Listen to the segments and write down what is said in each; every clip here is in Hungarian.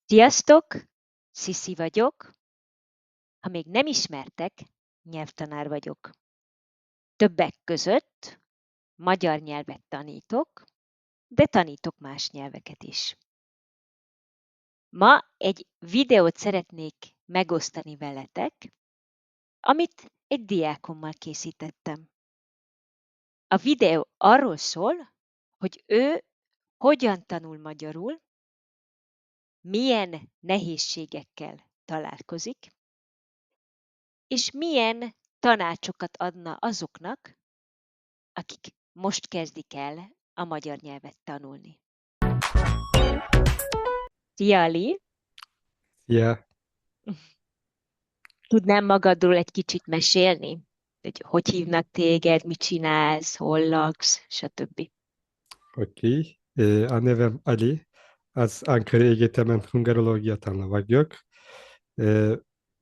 Sziasztok! Sziszi vagyok. Ha még nem ismertek, nyelvtanár vagyok. Többek között magyar nyelvet tanítok, de tanítok más nyelveket is. Ma egy videót szeretnék megosztani veletek, amit egy diákommal készítettem. A videó arról szól, hogy ő hogyan tanul magyarul, milyen nehézségekkel találkozik, és milyen tanácsokat adna azoknak, akik most kezdik el a magyar nyelvet tanulni. Szia, Ali! Ja, Tudnám magadról egy kicsit mesélni? Hogy hívnak téged, mit csinálsz, hol laksz, stb. oké. A nevem Ali. Az Ankara Egyetemen hungarológia tanuló vagyok.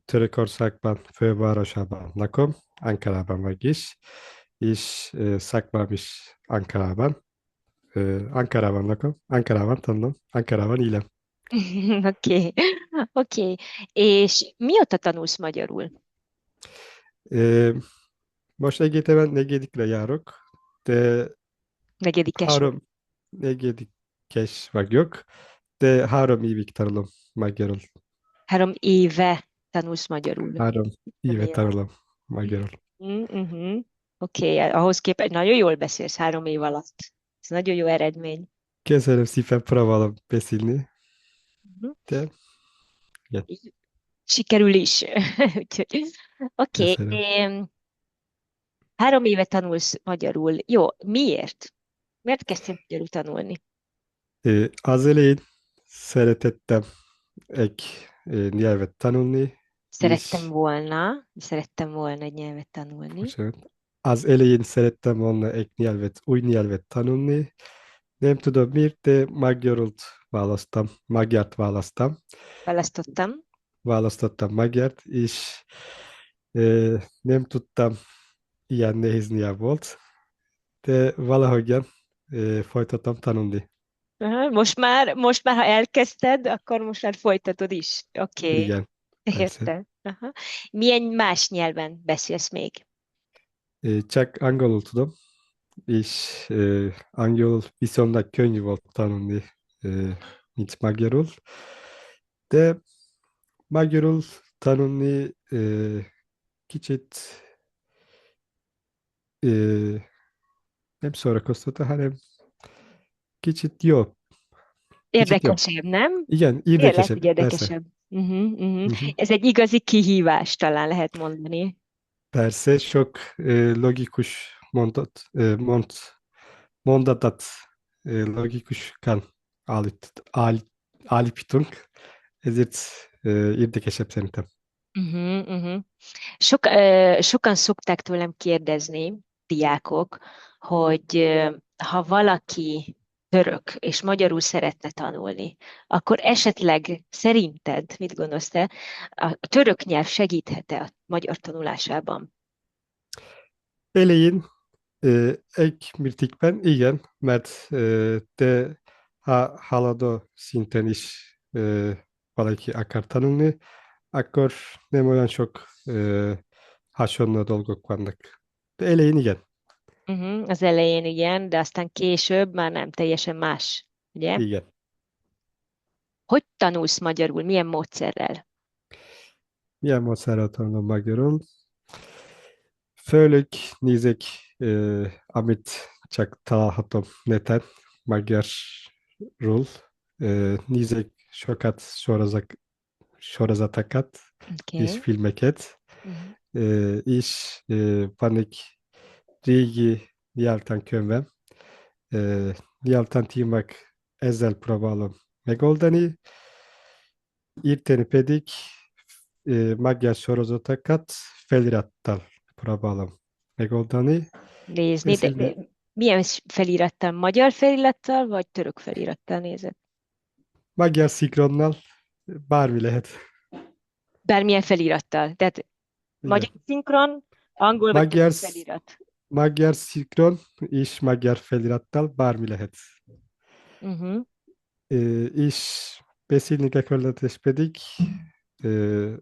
Törökországban, fővárosában lakom, Ankarában vagyis, és szakmám is Ankarában. Ankarában lakom, Ankarában tanulom, Ankarában élem. Oké. Oké. És mióta tanulsz magyarul? Ö, Most egyetemen negyedikre járok, de Negyedikes vagy. három negyedikes vagyok, de 3 évig tanulom magyarul. 3 éve tanulsz magyarul. 3 éve Nagyon jó. tanulom magyarul. Oké, ahhoz képest nagyon jól beszélsz 3 év alatt. Ez nagyon jó eredmény. Köszönöm szépen, próbálom beszélni, Mhm. de igen, Sikerül is. Úgyhogy, oké. köszönöm. 3 éve tanulsz magyarul. Jó, miért? Miért kezdtél magyarul tanulni? Az elején szeretettem egy nyelvet tanulni, és Szerettem volna egy nyelvet tanulni. bocsánat, az elején szerettem volna egy nyelvet, új nyelvet tanulni. Nem tudom miért, de magyart Választottam. választottam magyart, és nem tudtam, ilyen nehéz nyelv volt, de valahogyan folytattam tanulni. Aha, most már, ha elkezdted, akkor most már folytatod is. Oké, Igen, persze. értem. Aha. Milyen más nyelven beszélsz még? Csak angolul tudom, és angol viszonylag könnyű volt tanulni, mint magyarul. De magyarul tanulni kicsit nem szórakoztató, hanem kicsit jobb. Kicsit jobb. Érdekesebb, nem? Igen, Igen, lehet, érdekesebb, hogy persze. érdekesebb. Mhm. Ez egy igazi kihívás, talán lehet mondani. Persze, sok logikus mondatot logikusan állítunk. Ezért érdekesebb szerintem. Uh-huh, uh-huh. Sokan szokták tőlem kérdezni, diákok, hogy ha valaki török és magyarul szeretne tanulni, akkor esetleg szerinted, mit gondolsz te, a török nyelv segíthet-e a magyar tanulásában? Elején egy mértékben igen, mert te haladó szinten is valaki akar tanulni, akkor nem olyan sok hasonló dolgok vannak. De elején igen, Az elején igen, de aztán később már nem teljesen más, ugye? igen. Hogy tanulsz magyarul? Milyen módszerrel? Milyen módszerrel tanulom magyarul? Főleg nézek, amit csak találhatom neten, magyarul. Nézek sokat sorozatokat és Oké. filmeket, Mhm. és van egy régi nyelvtankönyvem, nyelvtantímak ezzel próbálom megoldani, írteni pedig magyar sorozatokat felirattal próbálom megoldani. Nézni, de Beszélni milyen felirattal? Magyar felirattal, vagy török felirattal nézed? magyar szinkronnal bármi lehet. Bármilyen felirattal. Tehát Igen. magyar szinkron, angol vagy Magyar, török felirat. magyar szinkron és magyar felirattal bármi lehet. Uh-huh. És beszélni gyakorlatos pedig ö,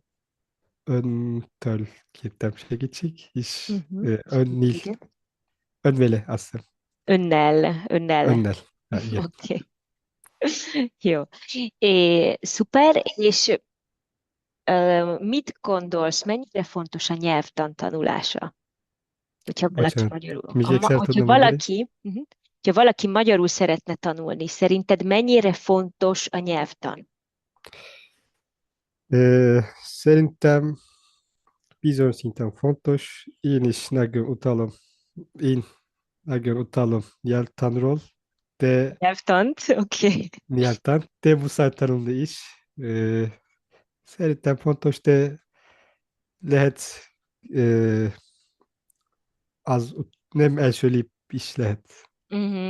öntől kértem segítség, és Mhm. önnél, Igen. önvele azt hiszem, Önnel. önnel. Ha, igen. Oké. Jó. Szuper, és mit gondolsz, mennyire fontos a nyelvtan tanulása? Hogyha valaki Bocsánat, magyarul, még egyszer hogyha tudnom mondani? hogyha valaki magyarul szeretne tanulni, szerinted mennyire fontos a nyelvtan? Szerintem bizonyos szinten fontos. Én nagyon utálom nyelvtanról, de Nyelvtant, oké. de muszáj tanulni is. Ö, Szerintem fontos, de lehet ö, nem első lépés lehet.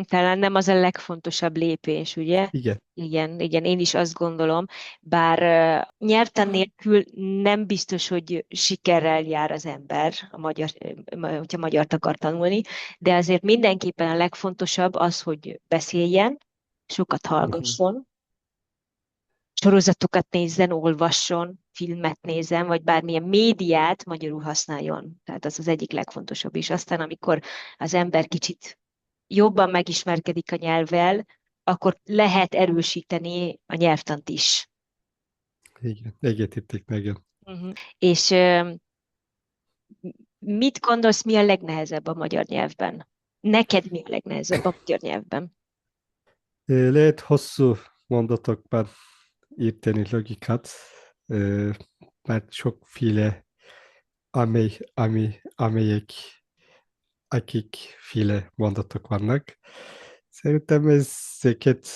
Talán nem az a legfontosabb lépés, ugye? Igen. Igen, igen, én is azt gondolom, bár nyelvtan nélkül nem biztos, hogy sikerrel jár az ember, hogyha magyart akar tanulni, de azért mindenképpen a legfontosabb az, hogy beszéljen, sokat Mhm. hallgasson, sorozatokat nézzen, olvasson, filmet nézzen, vagy bármilyen médiát magyarul használjon. Tehát az az egyik legfontosabb is. Aztán, amikor az ember kicsit jobban megismerkedik a nyelvvel, akkor lehet erősíteni a nyelvtant is. Igen, egyetértek nagyon. És mit gondolsz, mi a legnehezebb a magyar nyelvben? Neked mi a legnehezebb a magyar nyelvben? Lehet hosszú mondatokban írteni logikát, ö, mert sokféle amelyek akikféle mondatok vannak. Szerintem ezeket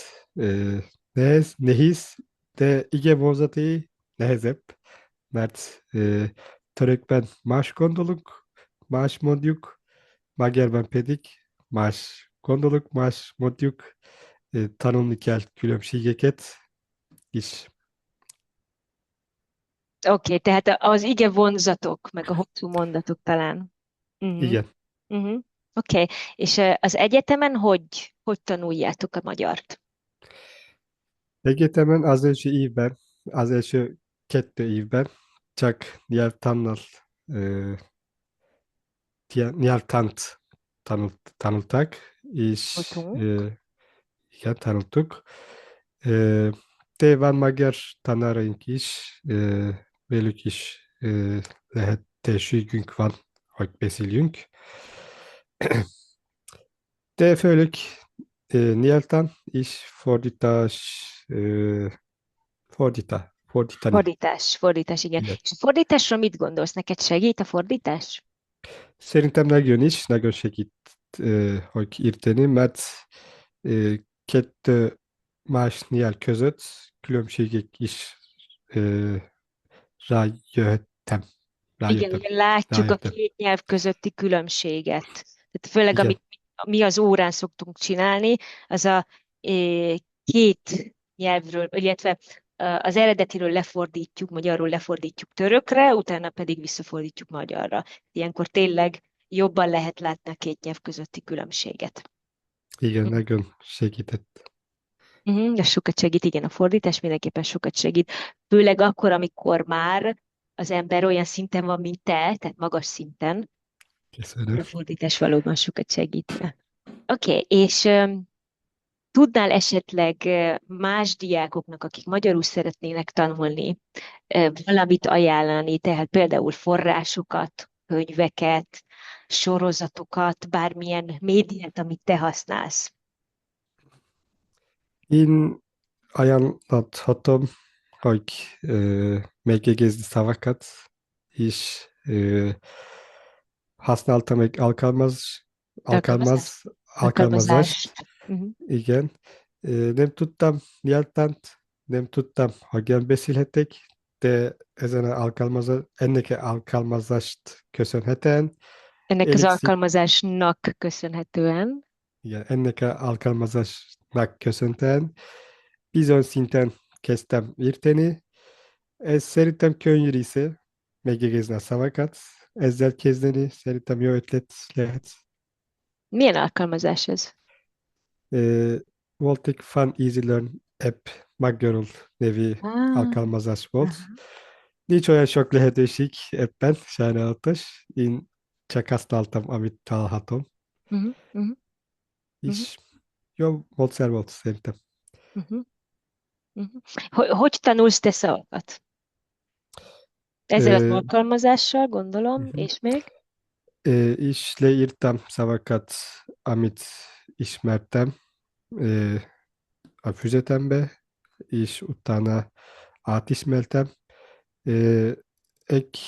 nehéz, de igen vonzati nehezebb, mert törökben más gondolunk, más mondjuk, magyarban pedig más gondolunk, más mondjuk, tanulni kell különbségeket is. Oké, tehát az ige vonzatok, meg a hosszú mondatok talán. Uh-huh. Igen. Uh-huh. Oké, és az egyetemen hogy tanuljátok a magyart? Egyetemen az első 2 évben csak nyelvtant tanultak, és Voltunk. igen, tanultuk. Ö, De van magyar tanáraink is, velük is lehetőségünk van, hogy beszéljünk. De főleg nyelvtan és fordítani. Fordítás, igen. Igen. És a fordításról mit gondolsz? Neked segít a fordítás? Szerintem nagyon segít, hogy írteni, mert kettő más nyelv között különbségek is ö, rájöttem. Igen, Rájöttem. igen, látjuk a Rájöttem. két nyelv közötti különbséget. Tehát főleg, Igen, amit mi az órán szoktunk csinálni, az a két nyelvről, illetve az eredetiről lefordítjuk, magyarul lefordítjuk törökre, utána pedig visszafordítjuk magyarra. Ilyenkor tényleg jobban lehet látni a két nyelv közötti különbséget. igen, nagyon segített. De sokat segít, igen, a fordítás mindenképpen sokat segít. Főleg akkor, amikor már az ember olyan szinten van, mint te, tehát magas szinten, Köszönöm. a fordítás valóban sokat segít. Oké, és tudnál esetleg más diákoknak, akik magyarul szeretnének tanulni, valamit ajánlani, tehát például forrásokat, könyveket, sorozatokat, bármilyen médiát, amit te használsz? Én ajánlathatom, hogy megjegyezni szavakat, és használtam egy Alkalmazás? alkalmazást. Alkalmazást. Uh-huh. Igen. Nem tudtam nyelvtant, nem tudtam, hogyan beszélhetek, de ennek a alkalmazást köszönhetően, Ennek az elég szép, alkalmazásnak köszönhetően. igen, ennek a alkalmazásnak köszönhetően bizony szinten kezdtem írteni. Ez szerintem könnyű része, megjegyezni a szavakat, ezzel kezdeni, szerintem jó ötlet lehet. Milyen alkalmazás ez? Volt egy Fun Easy Learn app, magyarul nevű Ah, alkalmazás volt. aha. Nincs olyan sok lehetőség ebben, sajnálatos. Én csak azt találtam, amit találhatom. Mhm, mhm, mhm, És jó módszer volt szerintem. mhm, mhm. Hogy tanulsz te szavakat? Ezzel az Ö, alkalmazással, gondolom, mhm. és még? És leírtam szavakat, amit ismertem ö, a füzetembe, és utána átismertem. Ö, Egy,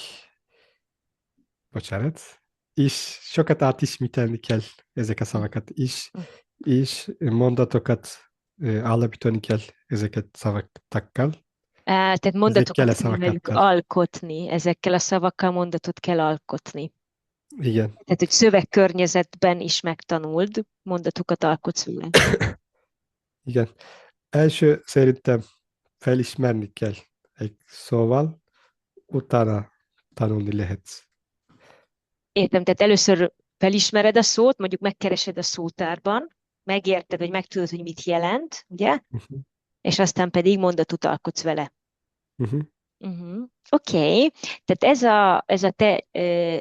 bocsánat, és sokat átismételni kell ezek a Mhm. szavakat is, és mondatokat állapítani kell ezeket szavakkal, Tehát ezekkel mondatokat a kell velük szavakkal. alkotni, ezekkel a szavakkal mondatot kell alkotni. Igen, Tehát, hogy szövegkörnyezetben is megtanuld, mondatokat alkotsz vele. igen. Első szerintem felismerni kell egy szóval, utána tanulni lehet. Értem, tehát először felismered a szót, mondjuk megkeresed a szótárban, megérted, vagy megtudod, hogy mit jelent, ugye? Uh-huh. És aztán pedig mondatot alkotsz vele. Uh-huh. Oké, tehát ez a te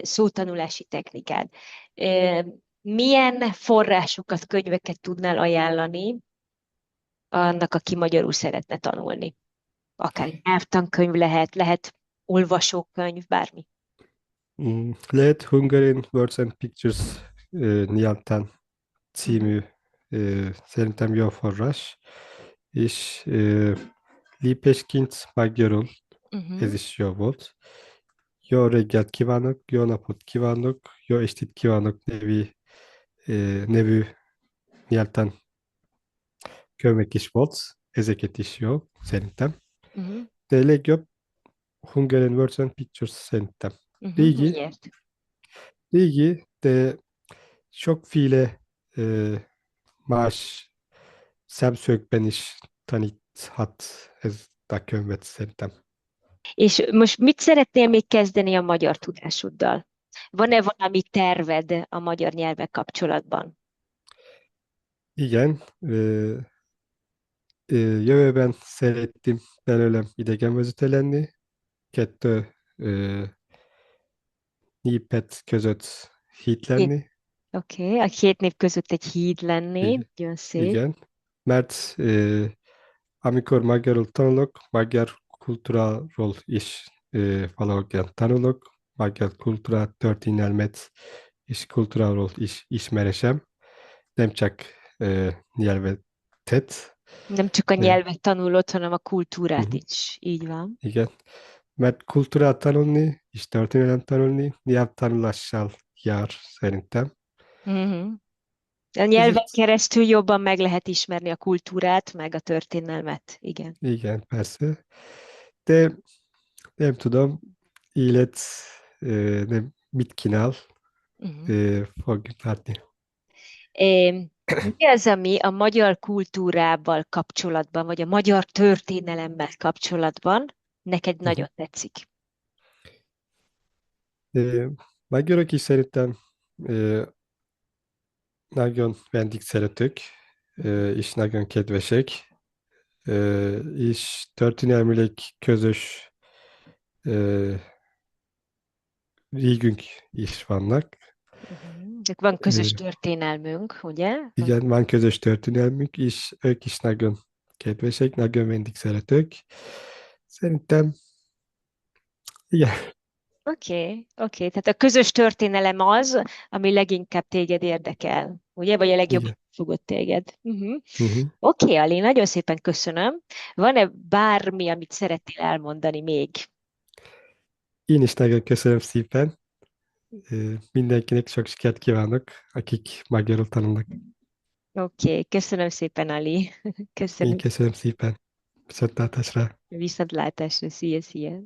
szótanulási technikád. Ö, Milyen forrásokat, könyveket tudnál ajánlani annak, aki magyarul szeretne tanulni? Akár nyelvtankönyv lehet olvasókönyv, bármi. Lehet Hungarian Words and Pictures nyelvtan Uh-huh. című szerintem jó forrás, és Lépésként magyarul ez Uh-huh. is jó volt. Jó reggelt kívánok, jó napot kívánok, jó estét kívánok nevű nyelvtan könyvek is volt, ezeket is jó, szerintem. Uh-huh. De legjobb Hungarian Words and Pictures szerintem. Uh-huh. Régi, Miért? régi, de sokféle más szemszögben is taníthat ez a könyvet szerintem. És most mit szeretnél még kezdeni a magyar tudásoddal? Van-e valami terved a magyar nyelvek kapcsolatban? Igen, jövőben szeretném belőlem idegenvezető lenni, kettő népet között híd lenni. Oké, a két név között egy híd lenni, I- nagyon szép. Igen, mert amikor magyarul tanulok, magyar kultúráról is valahogyan tanulok, magyar kultúrát, történelmet és kultúráról is ismeresem, nem csak nyelvetet, Nem csak a de nyelvet tanulod, hanem a kultúrát mhm, is. Így van. igen, mert kultúrát tanulni és történelem tanulni nyelvtanulással jár szerintem. Mhm. A nyelven Ezért keresztül jobban meg lehet ismerni a kultúrát, meg a történelmet. Igen. igen, persze, de nem tudom, élet nem mit kínál, Mhm. fogjuk látni. Mi az, ami a magyar kultúrával kapcsolatban, vagy a magyar történelemmel kapcsolatban neked Mhm. nagyon tetszik? Ö, Magyarok is szerintem nagyon vendégszeretők, és nagyon kedvesek, és történelmileg közös ö, régünk is vannak. Van közös Ö, történelmünk, ugye? Igen, van közös történelmünk, és ők is nagyon kedvesek, nagyon vendégszeretők. Szerintem, igen, Oké. Tehát a közös történelem az, ami leginkább téged érdekel, ugye? Vagy a legjobban igen. fogod téged. Mhm. Oké, Ali, nagyon szépen köszönöm. Van-e bármi, amit szeretnél elmondani még? Én is nagyon köszönöm szépen. Mindenkinek sok sikert kívánok, akik magyarul tanulnak. Köszönöm szépen, Ali. Én Köszönöm. köszönöm szépen. Viszontlátásra. Viszontlátásra. Szia, szia.